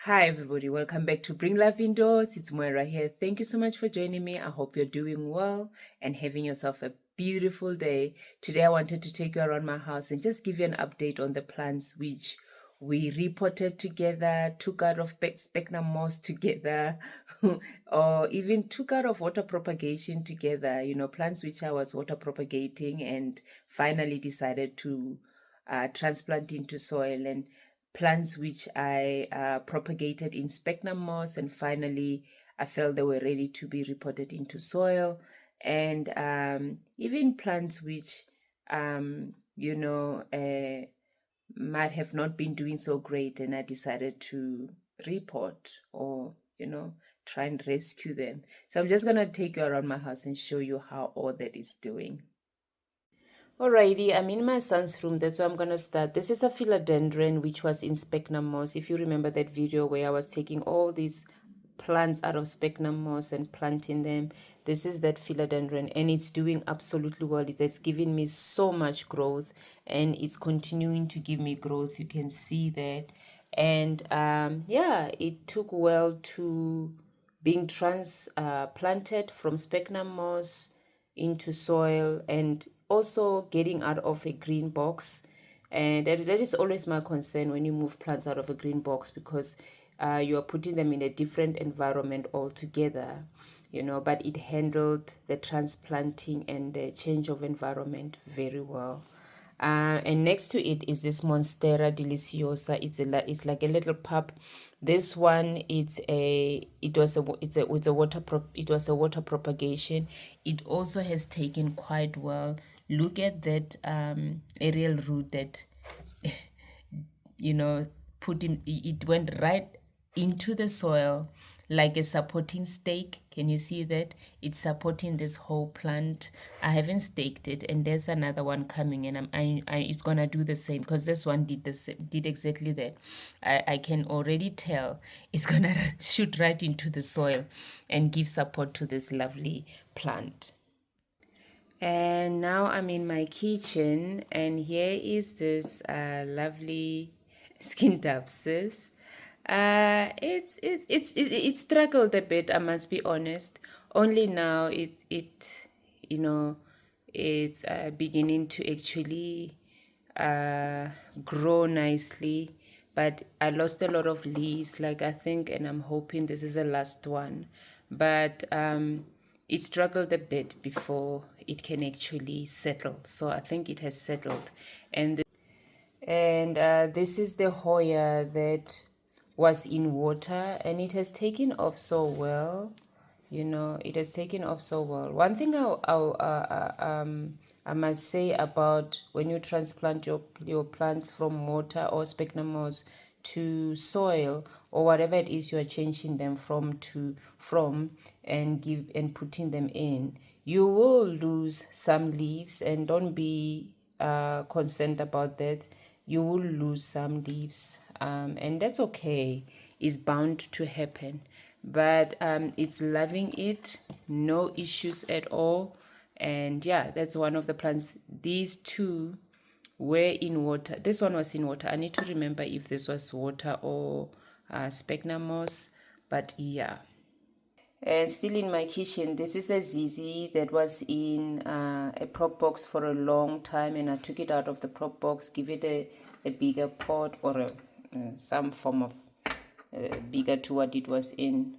Hi everybody, welcome back to Bring Life Indoors. It's Moira here. Thank you so much for joining me. I hope you're doing well and having yourself a beautiful day. Today I wanted to take you around my house and just give you an update on the plants which we repotted together, took out of speghnum moss together, or even took out of water propagation together. Plants which I was water propagating and finally decided to transplant into soil, and plants which I propagated in speghnum moss, and finally I felt they were ready to be repotted into soil, and even plants which might have not been doing so great, and I decided to repot or try and rescue them. So I'm just gonna take you around my house and show you how all that is doing. Alrighty, I'm in my son's room. That's where I'm gonna start. This is a philodendron which was in speghnum moss. If you remember that video where I was taking all these plants out of speghnum moss and planting them, this is that philodendron, and it's doing absolutely well. It's giving me so much growth, and it's continuing to give me growth. You can see that. And yeah, it took well to being transplanted from speghnum moss into soil, and also getting out of a green box. And that is always my concern when you move plants out of a green box, because you are putting them in a different environment altogether, but it handled the transplanting and the change of environment very well. And next to it is this Monstera deliciosa. It's like a little pup. This one, it was a water propagation. It also has taken quite well. Look at that aerial root that you know put him. It went right into the soil like a supporting stake. Can you see that? It's supporting this whole plant. I haven't staked it, and there's another one coming, and it's gonna do the same, because this one did exactly that. I can already tell it's gonna shoot right into the soil and give support to this lovely plant. And now I'm in my kitchen, and here is this lovely skin tapsis. It struggled a bit, I must be honest. Only now you know it's beginning to actually grow nicely, but I lost a lot of leaves, like I think, and I'm hoping this is the last one. But it struggled a bit before it can actually settle, so I think it has settled. And this is the Hoya that was in water, and it has taken off so well. It has taken off so well. One thing I must say about when you transplant your plants from water or speghnum moss to soil, or whatever it is you are changing them from and putting them in, you will lose some leaves, and don't be concerned about that. You will lose some leaves, and that's okay. It's bound to happen, but it's loving it, no issues at all. And yeah, that's one of the plants. These two were in water. This one was in water. I need to remember if this was water or speghnum moss, but yeah. And still in my kitchen, this is a zizi that was in a prop box for a long time, and I took it out of the prop box, give it a bigger pot, or some form of bigger to what it was in.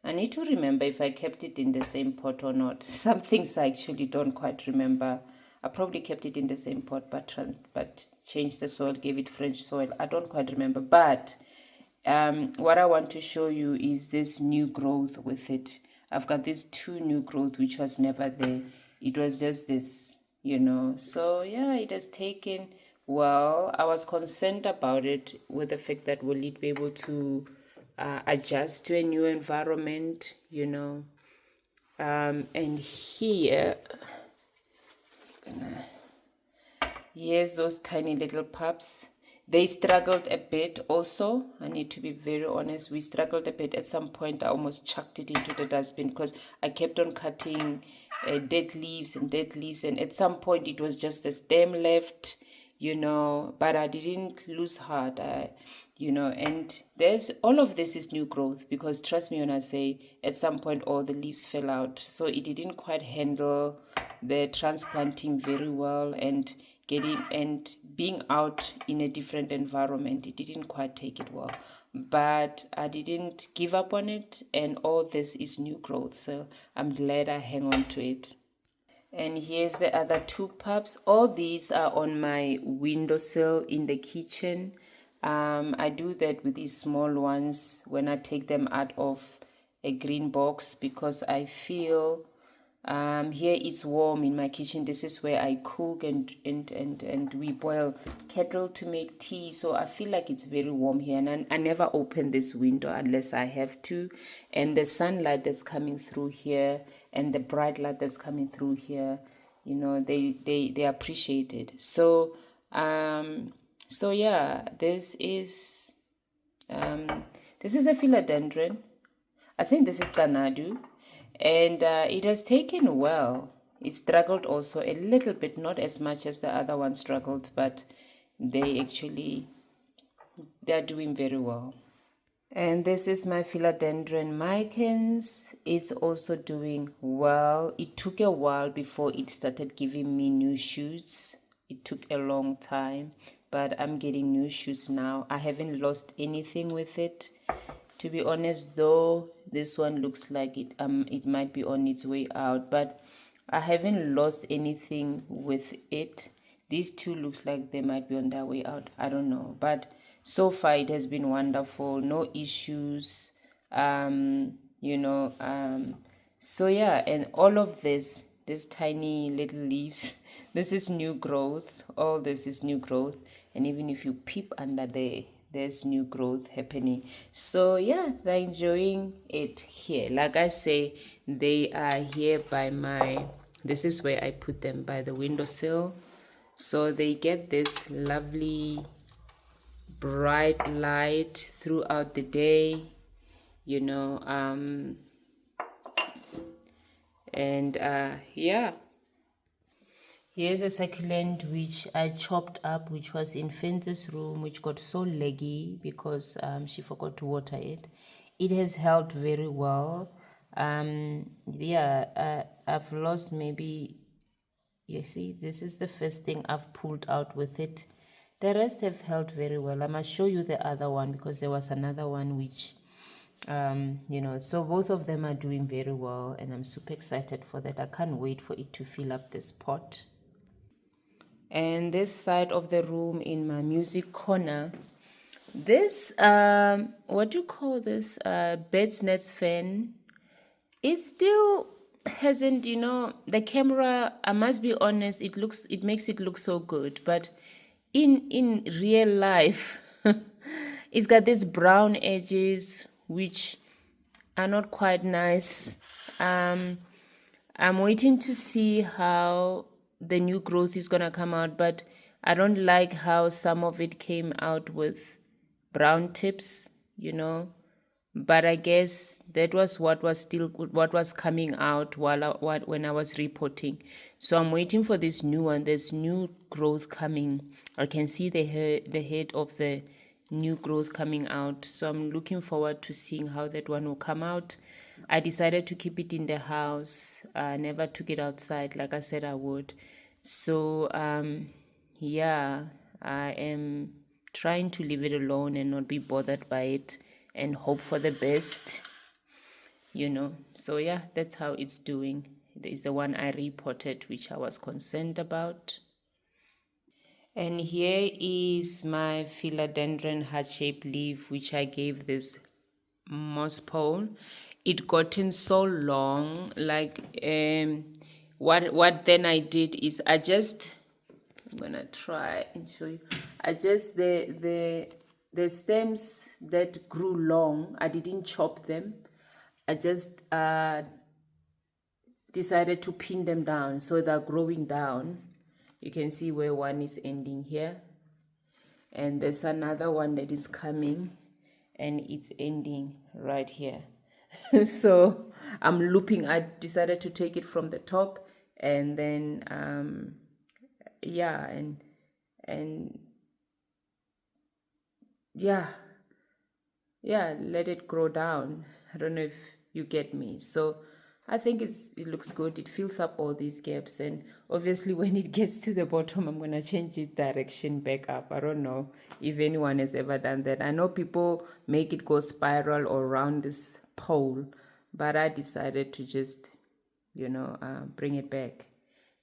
I need to remember if I kept it in the same pot or not. Some things I actually don't quite remember. I probably kept it in the same pot, but changed the soil, gave it French soil. I don't quite remember, but what I want to show you is this new growth with it. I've got this two new growth which was never there. It was just this, So yeah, it has taken well. I was concerned about it, with the fact that will it be able to adjust to a new environment, and here, here's those tiny little pups. They struggled a bit also. I need to be very honest. We struggled a bit. At some point, I almost chucked it into the dustbin, because I kept on cutting dead leaves. And at some point, it was just a stem left, but I didn't lose heart. And there's all of this is new growth, because trust me when I say at some point all the leaves fell out, so it didn't quite handle the transplanting very well, and getting and being out in a different environment, it didn't quite take it well. But I didn't give up on it, and all this is new growth, so I'm glad I hang on to it. And here's the other two pups. All these are on my windowsill in the kitchen. I do that with these small ones when I take them out of a green box, because I feel here it's warm in my kitchen. This is where I cook, and we boil kettle to make tea. So I feel like it's very warm here, and I never open this window unless I have to. And the sunlight that's coming through here and the bright light that's coming through here, they appreciate it. So yeah, this is a philodendron. I think this is Kanadu, and it has taken well. It struggled also a little bit, not as much as the other one struggled, but they're doing very well. And this is my philodendron micans. It's also doing well. It took a while before it started giving me new shoots. It took a long time, but I'm getting new shoots now. I haven't lost anything with it. To be honest, though, this one looks like it might be on its way out, but I haven't lost anything with it. These two looks like they might be on their way out. I don't know, but so far it has been wonderful. No issues. So yeah, and all of these tiny little leaves, this is new growth. All this is new growth, and even if you peep under there, there's new growth happening. So yeah, they're enjoying it here. Like I say, they are here by this is where I put them, by the windowsill. So they get this lovely bright light throughout the day, yeah. Here's a succulent which I chopped up, which was in Fence's room, which got so leggy because she forgot to water it. It has held very well. I've lost maybe, you see, this is the first thing I've pulled out with it. The rest have held very well. I must show you the other one, because there was another one which, so both of them are doing very well, and I'm super excited for that. I can't wait for it to fill up this pot. And this side of the room in my music corner, this what do you call this, bed's nest fan, it still hasn't, the camera, I must be honest, it makes it look so good, but in real life it's got these brown edges which are not quite nice. I'm waiting to see how the new growth is gonna come out, but I don't like how some of it came out with brown tips, but I guess that was what was coming out when I was repotting. So I'm waiting for this new one. There's new growth coming. I can see the head of the new growth coming out. So I'm looking forward to seeing how that one will come out. I decided to keep it in the house. I never took it outside like I said I would. So yeah, I am trying to leave it alone and not be bothered by it, and hope for the best, So yeah, that's how it's doing. It's the one I reported, which I was concerned about. And here is my philodendron heart-shaped leaf, which I gave this moss pole. It gotten so long, like what then I did is I'm gonna try and show you. The stems that grew long, I didn't chop them. I just decided to pin them down, so they're growing down. You can see where one is ending here, and there's another one that is coming, and it's ending right here. So I'm looping. I decided to take it from the top, and then yeah, yeah, let it grow down. I don't know if you get me. So I think it looks good. It fills up all these gaps, and obviously when it gets to the bottom, I'm gonna change its direction back up. I don't know if anyone has ever done that. I know people make it go spiral or around this pole, but I decided to just, bring it back,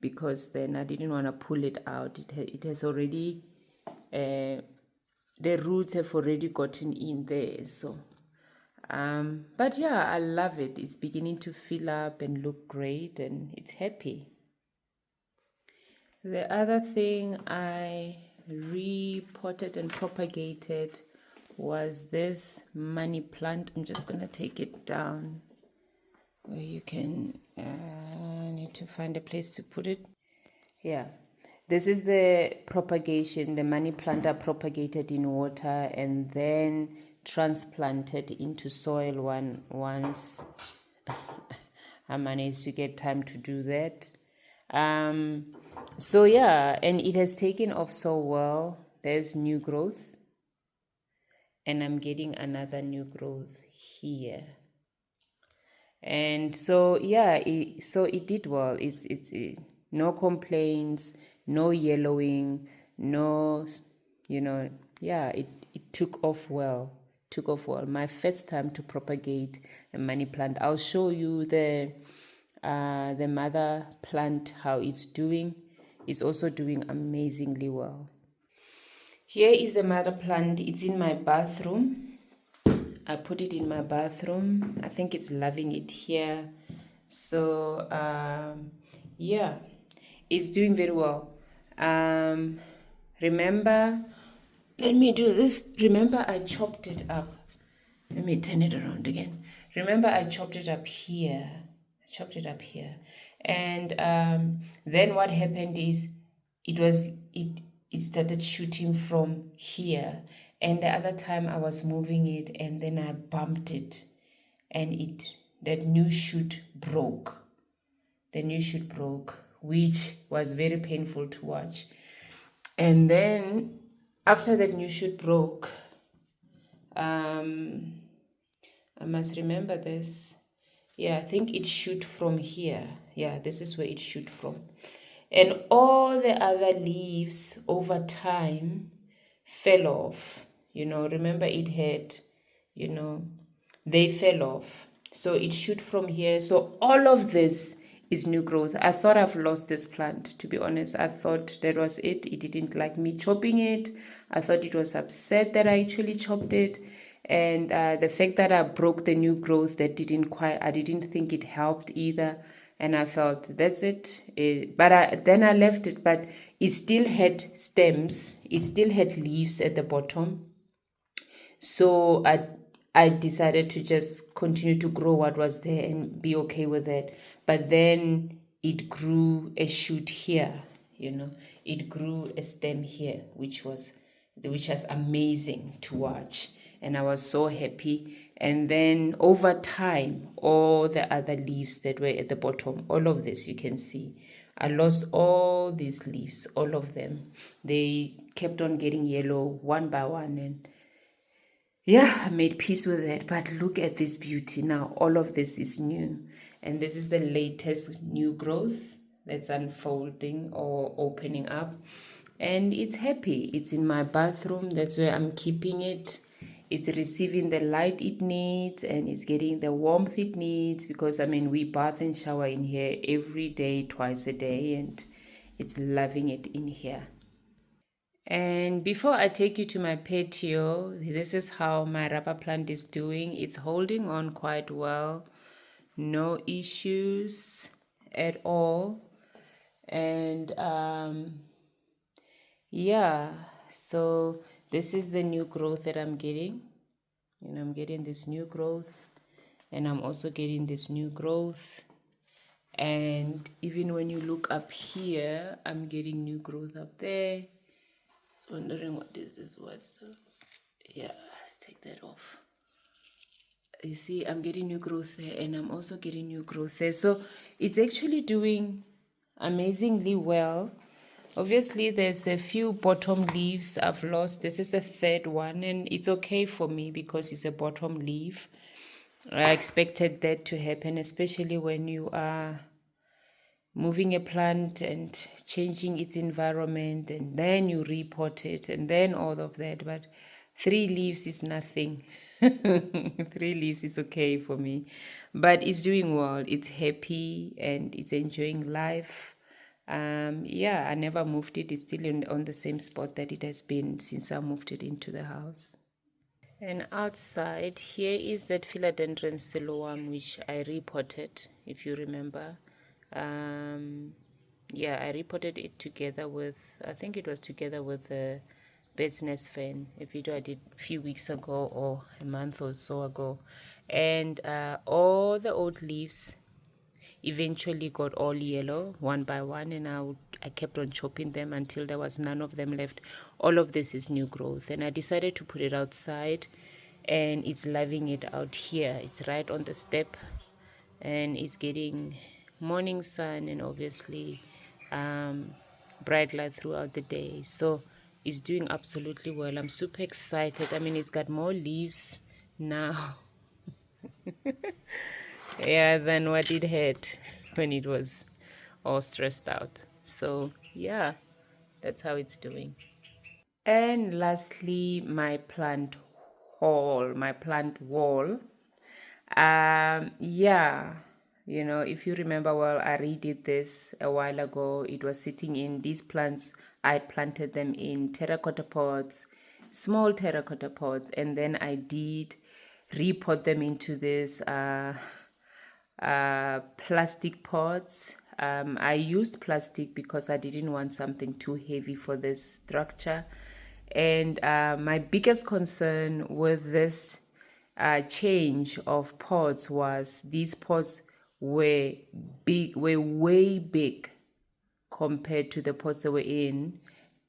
because then I didn't want to pull it out. It has already, the roots have already gotten in there. So, but yeah, I love it. It's beginning to fill up and look great, and it's happy. The other thing I repotted and propagated was this money plant. I'm just gonna take it down where you can, need to find a place to put it. Yeah, this is the propagation. The money plant are propagated in water and then transplanted into soil once I managed to get time to do that. So yeah, and it has taken off so well. There's new growth, and I'm getting another new growth here. And so yeah, it did well. It's no complaints, no yellowing, no, yeah, it took off well. Took off well. My first time to propagate a money plant. I'll show you the mother plant, how it's doing. It's also doing amazingly well. Here is the mother plant. It's in my bathroom. I put it in my bathroom. I think it's loving it here. So, yeah, it's doing very well. Remember, let me do this. Remember, I chopped it up. Let me turn it around again. Remember, I chopped it up here. And then what happened is it started shooting from here, and the other time I was moving it, and then I bumped it, and that new shoot broke. Which was very painful to watch. And then after that new shoot broke, I must remember this. Yeah, I think it shoot from here. Yeah, this is where it shoot from. And all the other leaves over time fell off. Remember it had, they fell off. So it shoot from here. So all of this is new growth. I thought I've lost this plant, to be honest. I thought that was it. It didn't like me chopping it. I thought it was upset that I actually chopped it. And the fact that I broke the new growth, I didn't think it helped either. And I felt that's it. Then I left it, but it still had stems. It still had leaves at the bottom. So I decided to just continue to grow what was there and be okay with it. But then it grew a shoot here, it grew a stem here, which was amazing to watch. And I was so happy. And then over time, all the other leaves that were at the bottom, all of this you can see, I lost all these leaves, all of them. They kept on getting yellow one by one, and yeah, I made peace with it. But look at this beauty now. All of this is new. And this is the latest new growth that's unfolding or opening up. And it's happy. It's in my bathroom. That's where I'm keeping it. It's receiving the light it needs, and it's getting the warmth it needs, because we bath and shower in here every day, twice a day, and it's loving it in here. And before I take you to my patio, this is how my rubber plant is doing. It's holding on quite well. No issues at all. And yeah, so this is the new growth that I'm getting. I'm getting this new growth, and I'm also getting this new growth. And even when you look up here, I'm getting new growth up there. Wondering what is this yeah, let's take that off. You see, I'm getting new growth there, and I'm also getting new growth there. So it's actually doing amazingly well. Obviously, there's a few bottom leaves I've lost. This is the third one, and it's okay for me because it's a bottom leaf. I expected that to happen, especially when you are moving a plant and changing its environment, and then you repot it, and then all of that. But 3 leaves is nothing. 3 leaves is okay for me, but it's doing well. It's happy and it's enjoying life. Yeah, I never moved it. It's still on the same spot that it has been since I moved it into the house. And outside here is that philodendron siloam, which I repotted, if you remember. Yeah, I repotted it together with, I think it was together with the bird's nest fan, a video I did a few weeks ago or a month or so ago. And all the old leaves eventually got all yellow one by one, and I kept on chopping them until there was none of them left. All of this is new growth, and I decided to put it outside, and it's loving it out here. It's right on the step, and it's getting morning sun and obviously bright light throughout the day. So it's doing absolutely well. I'm super excited. I mean, it's got more leaves now yeah, than what it had when it was all stressed out. So yeah, that's how it's doing. And lastly, my plant my plant wall. Yeah, if you remember well, I redid this a while ago. It was sitting in these plants. I planted them in terracotta pots, small terracotta pots, and then I did repot them into this plastic pots. I used plastic because I didn't want something too heavy for this structure. And my biggest concern with this change of pots was these pots were way big compared to the pots they were in,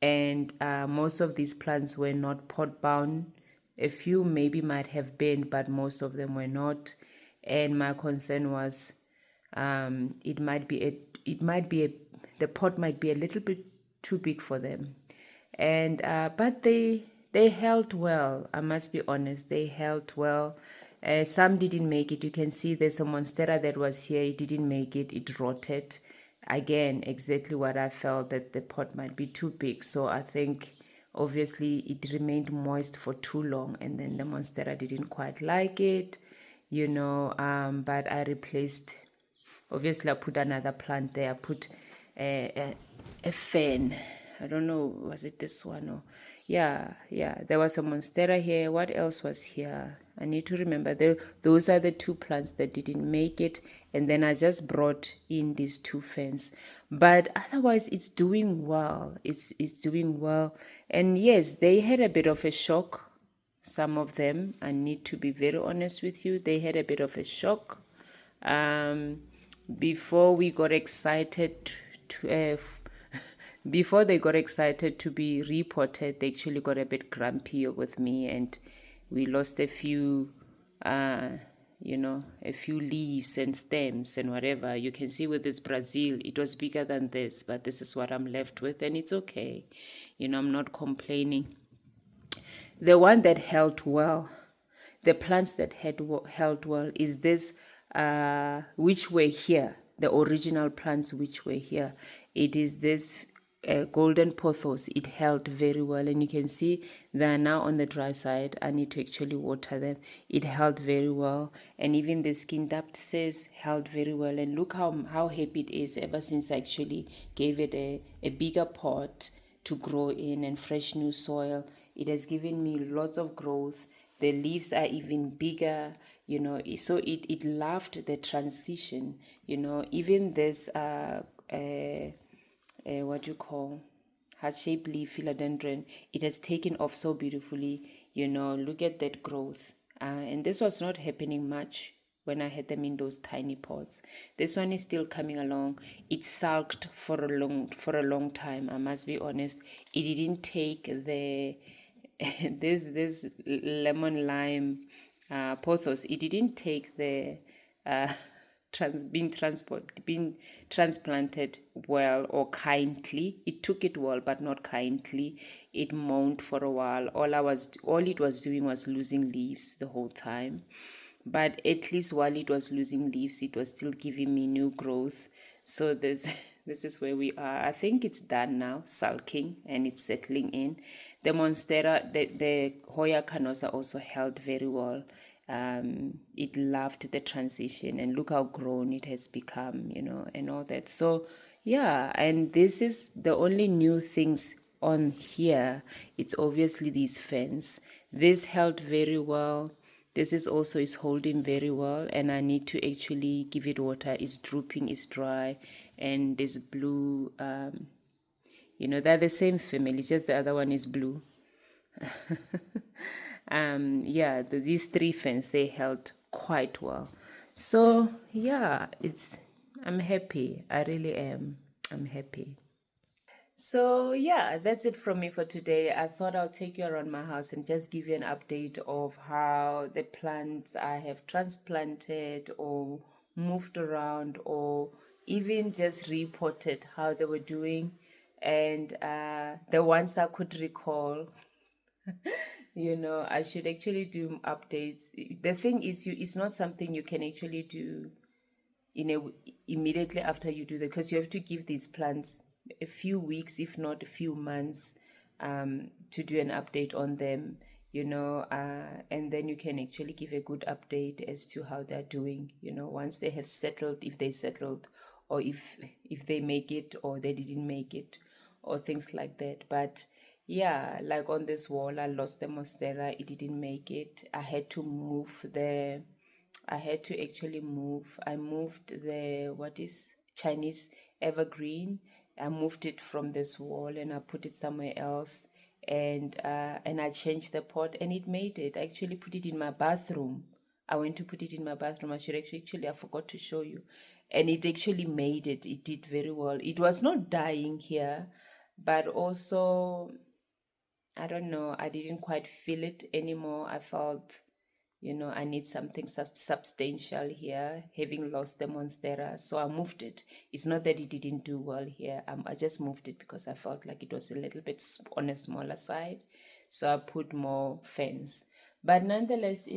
and most of these plants were not pot bound. A few maybe might have been, but most of them were not. And my concern was the pot might be a little bit too big for them. And but they held well. I must be honest, they held well. Some didn't make it. You can see there's a monstera that was here. It didn't make it. It rotted. Again, exactly what I felt, that the pot might be too big. So I think obviously it remained moist for too long, and then the monstera didn't quite like it, but I replaced. Obviously, I put another plant there. I put a fan. I don't know, was it this one or yeah. There was a monstera here. What else was here? I need to remember. Those are the 2 plants that didn't make it, and then I just brought in these 2 fans. But otherwise, it's doing well. It's doing well, and yes, they had a bit of a shock. Some of them, I need to be very honest with you, they had a bit of a shock. Before we got excited to before they got excited to be reported, they actually got a bit grumpy with me, and we lost a few a few leaves and stems and whatever. You can see with this Brazil, it was bigger than this, but this is what I'm left with, and it's okay. I'm not complaining. The one that held well, the plants that held well is this, which were here, the original plants which were here. It is this golden pothos. It held very well, and you can see they are now on the dry side. I need to actually water them. It held very well, and even the skin dapses held very well. And look how happy it is ever since I actually gave it a bigger pot to grow in and fresh new soil. It has given me lots of growth. The leaves are even bigger, so it loved the transition. Even this what you call heart-shaped leaf philodendron, it has taken off so beautifully. Look at that growth. And this was not happening much when I had them in those tiny pots. This one is still coming along. It sulked for a long time, I must be honest. It didn't take the this lemon lime pothos. It didn't take the being transplanted well or kindly. It took it well, but not kindly. It moaned for a while. All it was doing was losing leaves the whole time. But at least while it was losing leaves, it was still giving me new growth. So this this is where we are. I think it's done now, sulking, and it's settling in. The Monstera, the Hoya canosa also held very well. It loved the transition, and look how grown it has become, and all that. So yeah, and this is the only new things on here. It's obviously these fans. This held very well. This is also is holding very well, and I need to actually give it water. It's drooping, it's dry, and this blue, they're the same family, just the other one is blue. Yeah, these three fans, they held quite well. So yeah, I'm happy. I really am. I'm happy. So yeah, that's it from me for today. I thought I'll take you around my house and just give you an update of how the plants I have transplanted or moved around or even just reported how they were doing, and the ones I could recall. I should actually do updates. The thing is, it's not something you can actually do immediately after you do that, because you have to give these plants a few weeks, if not a few months, to do an update on them. And then you can actually give a good update as to how they're doing. Once they have settled, if they settled, or if they make it or they didn't make it, or things like that. But yeah, like on this wall, I lost the monstera. It didn't make it. I had to actually move. I moved the what is Chinese evergreen. I moved it from this wall and I put it somewhere else. And I changed the pot and it made it. I actually put it in my bathroom. I went to put it in my bathroom. I forgot to show you. And it actually made it. It did very well. It was not dying here, but also I don't know, I didn't quite feel it anymore. I felt, I need something substantial here, having lost the monstera. So I moved it. It's not that it didn't do well here. I just moved it because I felt like it was a little bit on a smaller side. So I put more fence. But nonetheless,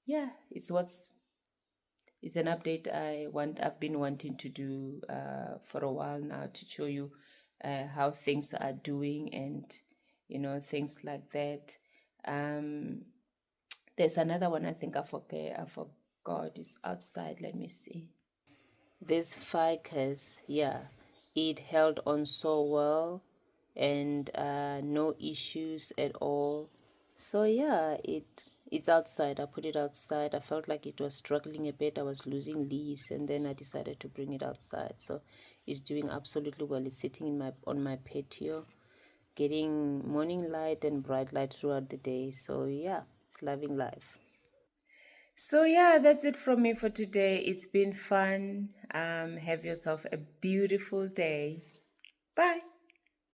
yeah, it's an update I've been wanting to do for a while now, to show you how things are doing, and things like that. um there's another one I think I forgot. It's outside. Let me see. This ficus, yeah, it held on so well, and no issues at all. So yeah, it's outside. I put it outside. I felt like it was struggling a bit. I was losing leaves, and then I decided to bring it outside. So it's doing absolutely well. It's sitting on my patio, getting morning light and bright light throughout the day. So yeah, it's loving life. So yeah, that's it from me for today. It's been fun. Have yourself a beautiful day. Bye.